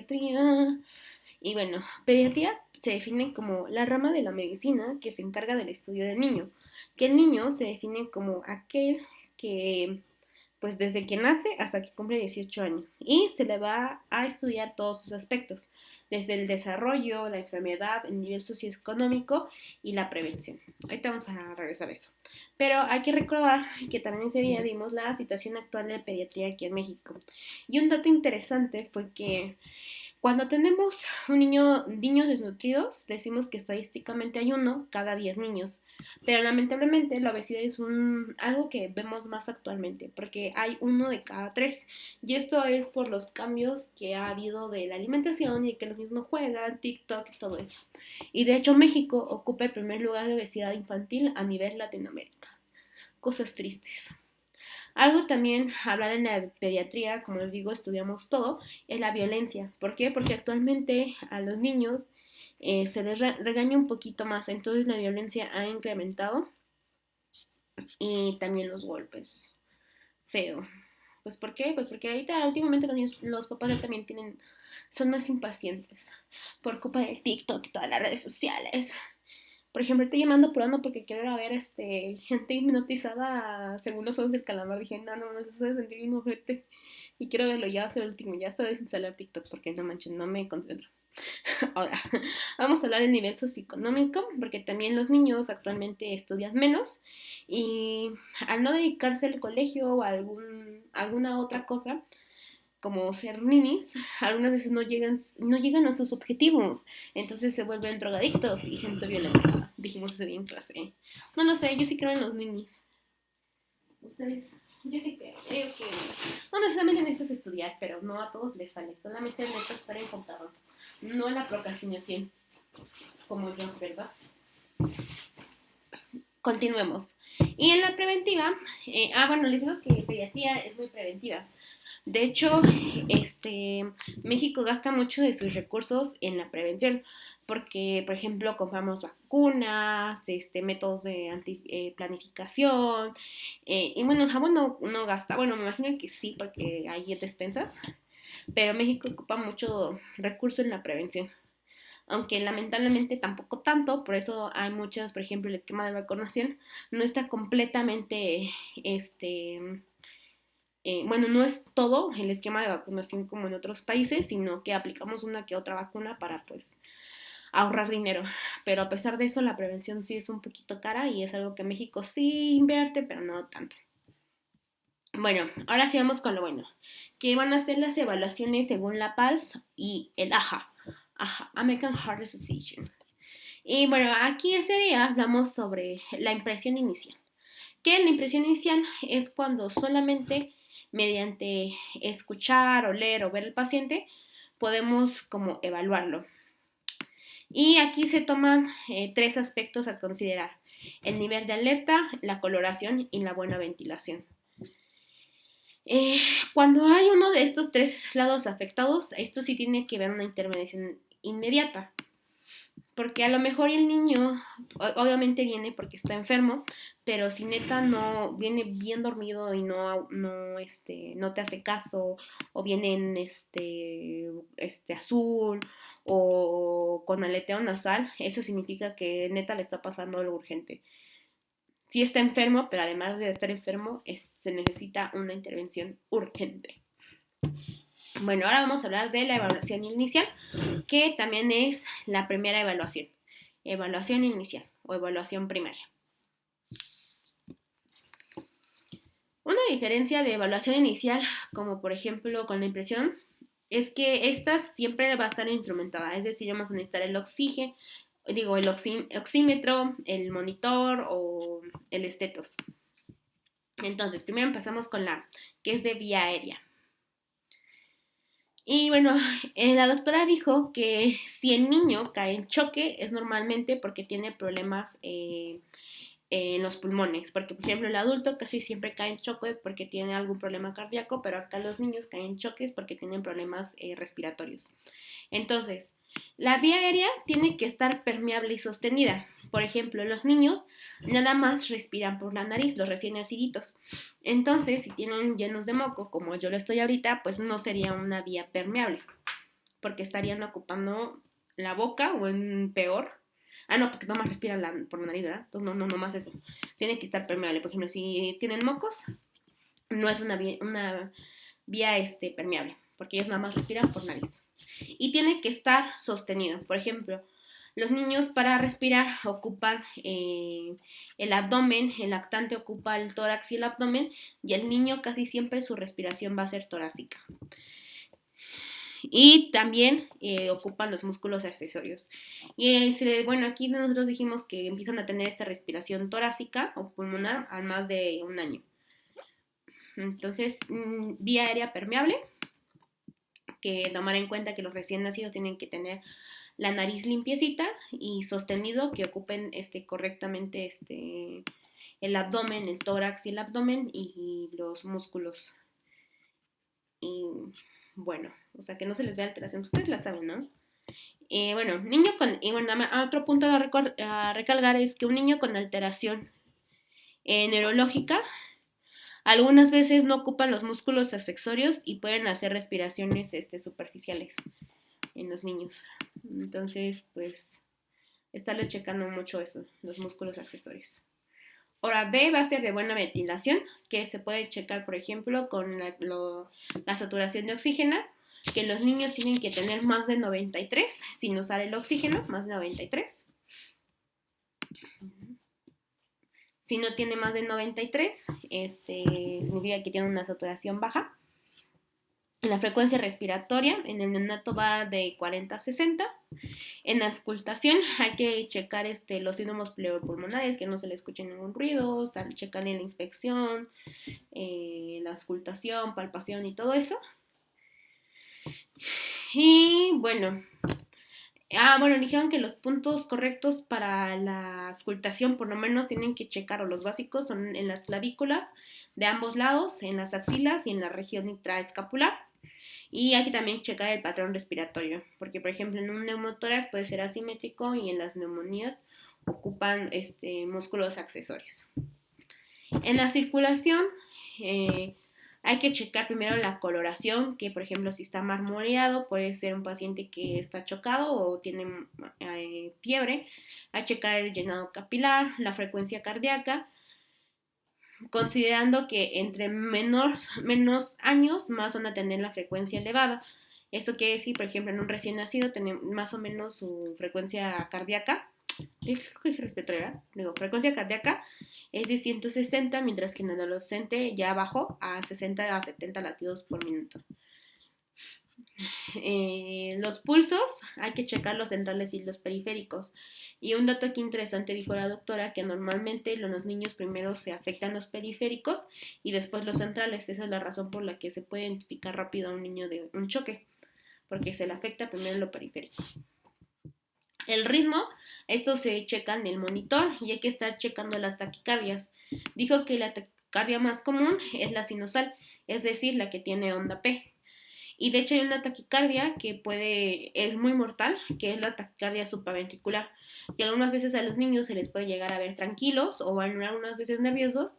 pediatría. Y bueno, pediatría se define como la rama de la medicina que se encarga del estudio del niño. Que el niño se define como aquel que pues desde que nace hasta que cumple 18 años y se le va a estudiar todos sus aspectos, desde el desarrollo, la enfermedad, el nivel socioeconómico y la prevención. Ahorita vamos a regresar a eso. Pero hay que recordar que también ese día vimos la situación actual de pediatría aquí en México. Y un dato interesante fue que cuando tenemos niños desnutridos, decimos que estadísticamente hay uno cada 10 niños. Pero lamentablemente la obesidad es algo que vemos más actualmente, porque hay uno de cada tres. Y esto es por los cambios que ha habido de la alimentación y que los niños no juegan, TikTok y todo eso. Y de hecho México ocupa el primer lugar de obesidad infantil a nivel Latinoamérica. Cosas tristes. Algo también hablar en la pediatría, como les digo, estudiamos todo, es la violencia. ¿Por qué? Porque actualmente a los niños se les regaña un poquito más, entonces la violencia ha incrementado y también los golpes. Feo. Pues ¿por qué? Pues porque ahorita últimamente los niños, los papás ya también son más impacientes por culpa del TikTok y todas las redes sociales. Por ejemplo, estoy llamando apurando porque quiero ir a ver gente hipnotizada según los ojos del calamar. Dije, no, eso se sentir bien ojete. Y quiero verlo, ya va a ser el último. Ya estoy desinstalar TikTok porque no manches, no me concentro. Ahora, vamos a hablar del nivel socioeconómico, porque también los niños actualmente estudian menos y al no dedicarse al colegio o a alguna otra cosa, como ser ninis, algunas veces no llegan a sus objetivos, entonces se vuelven drogadictos y gente violenta. Dijimos ese día en clase. No lo sé, yo sí creo en los ninis. Ustedes, yo sí creo que no necesariamente necesitas estudiar, pero no a todos les sale, solamente necesitas estar enfocado, no en la procrastinación, como yo, ¿verdad? Continuemos. Y en la preventiva, bueno, les digo que pediatría es muy preventiva. De hecho, México gasta mucho de sus recursos en la prevención, porque, por ejemplo, compramos vacunas, métodos de planificación, y bueno, el jabón no gasta, bueno, me imagino que sí, porque hay despensas, pero México ocupa mucho recurso en la prevención, aunque lamentablemente tampoco tanto, por eso hay muchas, por ejemplo, el esquema de vacunación no está completamente, bueno, no es todo el esquema de vacunación como en otros países, sino que aplicamos una que otra vacuna para pues ahorrar dinero. Pero a pesar de eso, la prevención sí es un poquito cara y es algo que México sí invierte, pero no tanto. Bueno, ahora sí vamos con lo bueno, que van a ser las evaluaciones según la PALS y el AHA, American Heart Association. Y bueno, aquí ese día hablamos sobre la impresión inicial, que la impresión inicial es cuando solamente mediante escuchar, oler o ver al paciente podemos como evaluarlo. Y aquí se toman tres aspectos a considerar: el nivel de alerta, la coloración y la buena ventilación. Eh, Cuando hay uno de estos tres lados afectados, esto sí tiene que ver una intervención inmediata, porque a lo mejor el niño obviamente viene porque está enfermo, pero si neta no viene bien dormido y no te hace caso, o viene en azul o con aleteo nasal, eso significa que neta le está pasando algo urgente. Sí está enfermo, pero además de estar enfermo, se necesita una intervención urgente. Bueno, ahora vamos a hablar de la evaluación inicial, que también es la primera evaluación. Evaluación inicial o evaluación primaria. Una diferencia de evaluación inicial, como por ejemplo con la impresión, es que esta siempre va a estar instrumentada, es decir, vamos a necesitar el oxímetro, el monitor o el estetos. Entonces, primero empezamos con la que es de vía aérea. Y bueno, la doctora dijo que si el niño cae en choque es normalmente porque tiene problemas en los pulmones, porque por ejemplo el adulto casi siempre cae en choque porque tiene algún problema cardíaco, pero acá los niños caen en choques porque tienen problemas respiratorios. Entonces, la vía aérea tiene que estar permeable y sostenida. Por ejemplo, los niños nada más respiran por la nariz, los recién naciditos. Entonces, si tienen llenos de moco, como yo lo estoy ahorita, pues no sería una vía permeable. porque estarían ocupando la boca o en peor. Ah, no, porque nomás respiran por la nariz, ¿verdad? Entonces no más eso. Tiene que estar permeable. Por ejemplo, si tienen mocos, no es una vía permeable, porque ellos nada más respiran por nariz. Y tiene que estar sostenido. Por ejemplo, los niños para respirar ocupan el abdomen, el lactante ocupa el tórax y el abdomen, y el niño casi siempre su respiración va a ser torácica. Y también ocupan los músculos accesorios. Y bueno, aquí nosotros dijimos que empiezan a tener esta respiración torácica o pulmonar al más de un año. Entonces, vía aérea permeable, que tomar en cuenta que los recién nacidos tienen que tener la nariz limpiecita y sostenido, que ocupen correctamente el abdomen, el tórax y el abdomen y los músculos. Y bueno, o sea, que no se les vea alteración. Ustedes la saben, ¿no? Bueno, niño con... Y bueno, otro punto a recalcar es que un niño con alteración neurológica algunas veces no ocupan los músculos accesorios y pueden hacer respiraciones superficiales en los niños. Entonces, pues, estarles checando mucho eso, los músculos accesorios. Ahora, B va a ser de buena ventilación, que se puede checar, por ejemplo, con la saturación de oxígeno, que los niños tienen que tener más de 93, sin usar el oxígeno, más de 93. Si no tiene más de 93, significa que tiene una saturación baja. La frecuencia respiratoria en el neonato va de 40 a 60. En la auscultación hay que checar los síndromes pleuropulmonares, que no se le escuche ningún ruido, checar en la inspección, la auscultación, palpación y todo eso. Y bueno, dijeron que los puntos correctos para la auscultación por lo menos tienen que checar, o los básicos son en las clavículas de ambos lados, en las axilas y en la región intraescapular. Y hay que también checar el patrón respiratorio, porque por ejemplo en un neumotórax puede ser asimétrico y en las neumonías ocupan músculos accesorios. En la circulación hay que checar primero la coloración, que por ejemplo si está marmoreado puede ser un paciente que está chocado o tiene fiebre. Hay que checar el llenado capilar, la frecuencia cardíaca, considerando que entre menos años más van a tener la frecuencia elevada. Esto quiere decir, por ejemplo, en un recién nacido tenemos más o menos su frecuencia cardíaca, frecuencia cardíaca es de 160, mientras que en el adolescente ya bajó a 60 a 70 latidos por minuto. Los pulsos, hay que checar los centrales y los periféricos. Y un dato aquí interesante, dijo la doctora, que normalmente los niños primero se afectan los periféricos y después los centrales. Esa es la razón por la que se puede identificar rápido a un niño de un choque, porque se le afecta primero lo periférico. El ritmo, esto se checa en el monitor y hay que estar checando las taquicardias. Dijo que la taquicardia más común es la sinusal, es decir, la que tiene onda P. Y de hecho hay una taquicardia que es muy mortal, que es la taquicardia supraventricular. Y algunas veces a los niños se les puede llegar a ver tranquilos o algunas veces nerviosos,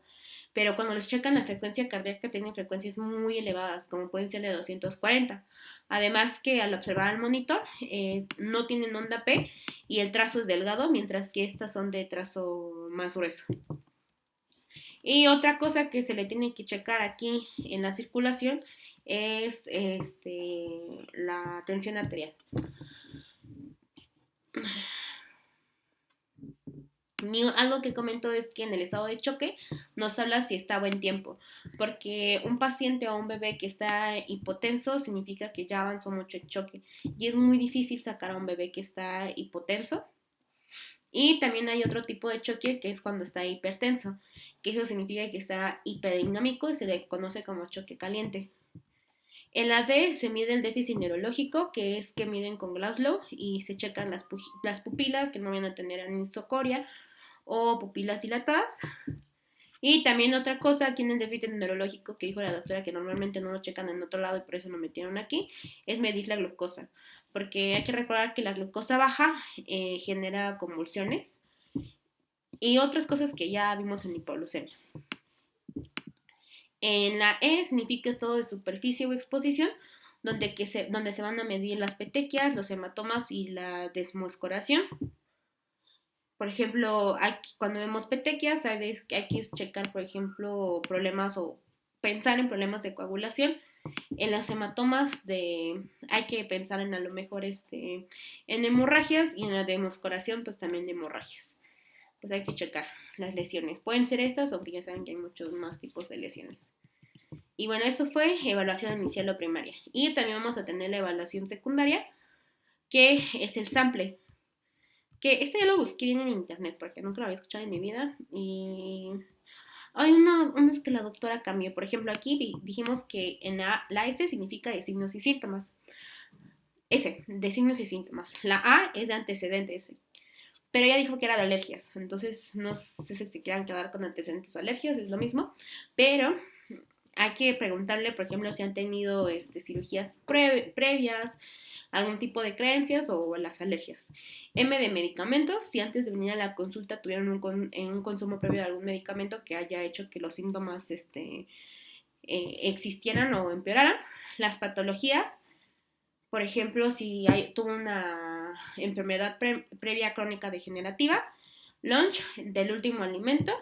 pero cuando les checan la frecuencia cardíaca tienen frecuencias muy elevadas, como pueden ser de 240. Además que al observar el monitor no tienen onda P y el trazo es delgado, mientras que estas son de trazo más grueso. Y otra cosa que se le tiene que checar aquí en la circulación es la tensión arterial. Algo que comento es que en el estado de choque nos habla si está a buen tiempo, porque un paciente o un bebé que está hipotenso significa que ya avanzó mucho el choque y es muy difícil sacar a un bebé que está hipotenso. Y también hay otro tipo de choque que es cuando está hipertenso, que eso significa que está hiperdinámico y se le conoce como choque caliente. En la D se mide el déficit neurológico, que es que miden con Glasgow y se checan las pupilas, que no van a tener anisocoria o pupilas dilatadas. Y también otra cosa aquí en el déficit neurológico que dijo la doctora que normalmente no lo checan en otro lado y por eso lo metieron aquí, es medir la glucosa. Porque hay que recordar que la glucosa baja genera convulsiones y otras cosas que ya vimos en hipoglucemia. En la E significa estado de superficie o exposición, donde se van a medir las petequias, los hematomas y la desmoscoración. Por ejemplo, cuando vemos petequias, hay que checar, por ejemplo, problemas o pensar en problemas de coagulación. En las hematomas hay que pensar en a lo mejor en hemorragias, y en la demoscoración pues también de hemorragias. Pues hay que checar las lesiones. Pueden ser estas, aunque ya saben que hay muchos más tipos de lesiones. Y bueno, eso fue evaluación inicial o primaria. Y también vamos a tener la evaluación secundaria, que es el sample. Que este ya lo busqué bien en internet porque nunca lo había escuchado en mi vida. Y hay unos que la doctora cambió. Por ejemplo, aquí dijimos que en la S significa de signos y síntomas. S, de signos y síntomas. La A es de antecedentes. Pero ella dijo que era de alergias. Entonces, no sé si se quieran quedar con antecedentes o alergias, es lo mismo. Pero hay que preguntarle, por ejemplo, si han tenido cirugías previas, algún tipo de creencias o las alergias. M de medicamentos, si antes de venir a la consulta tuvieron un consumo previo de algún medicamento que haya hecho que los síntomas existieran o empeoraran. Las patologías, por ejemplo, si tuvo una enfermedad previa crónica degenerativa. Lunch, del último alimento.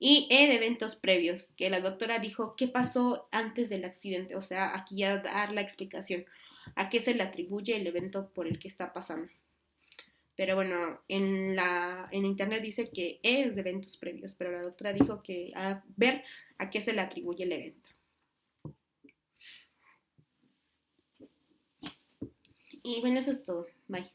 Y de eventos previos, que la doctora dijo qué pasó antes del accidente, o sea, aquí ya dar la explicación a qué se le atribuye el evento por el que está pasando. Pero bueno, en internet dice que es de eventos previos, pero la doctora dijo que a ver a qué se le atribuye el evento. Y bueno, eso es todo. Bye.